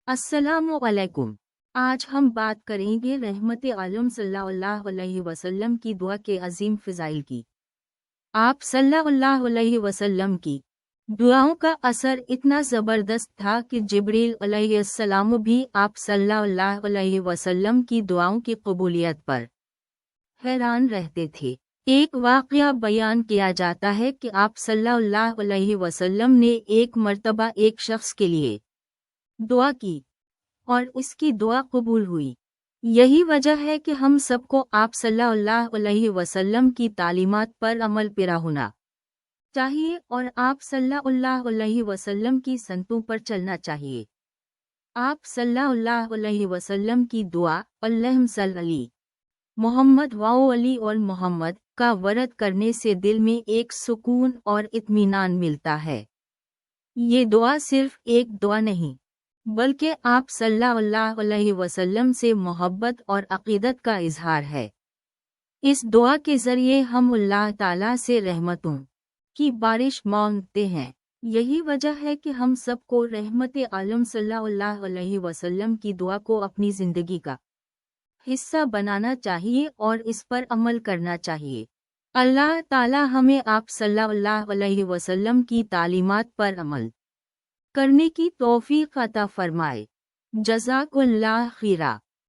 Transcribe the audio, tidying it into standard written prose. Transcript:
अस्सलामुअलैकुम। आज हम बात करेंगे रहमत आलम सल्लल्लाहु अलैहि वसल्लम की दुआ के अजीम फ़ज़ाइल की। आप सल्लल्लाहु अलैहि वसल्लम की दुआओं का असर इतना ज़बरदस्त था कि जिब्रील अलैहिस्सलाम भी आप सल्लल्लाहु अलैहि वसल्लम की दुआओं की कबूलियत पर हैरान रहते थे। एक वाक़या बयान किया जाता है कि आप सल्लल्लाहु अलैहि वसल्लम ने एक मर्तबा एक शख्स के लिए दुआ की और उसकी दुआ कबूल हुई। यही वजह है कि हम सबको आप सल्लल्लाहु अलैहि वसल्लम की तालीमात पर अमल पेरा होना चाहिए और आप सल्लल्लाहु अलैहि वसल्लम की संतों पर चलना चाहिए। आप सल्लल्लाहु अलैहि वसल्लम की दुआ अल्लाहुम्मा सल्ली अली मोहम्मद वाओ अली और मोहम्मद का वर्द करने से दिल में एक सुकून और इत्मीनान मिलता है। ये दुआ सिर्फ एक दुआ नहीं बल्कि आप सल्लल्लाहु अलैहि वसल्लम से मोहब्बत और अक़ीदत का इजहार है। इस दुआ के ज़रिए हम अल्लाह ताला से रहमतों की बारिश मांगते हैं। यही वजह है कि हम सबको रहमत आलम सल्लल्लाहु अलैहि वसल्लम की दुआ को अपनी ज़िंदगी का हिस्सा बनाना चाहिए और इस पर अमल करना चाहिए। अल्लाह ताला हमें आप सल्लल्लाहु अलैहि वसल्लम की तालीमात पर अमल करने की तौफीक अता फरमाए। जज़ाकुमुल्लाह खैरा।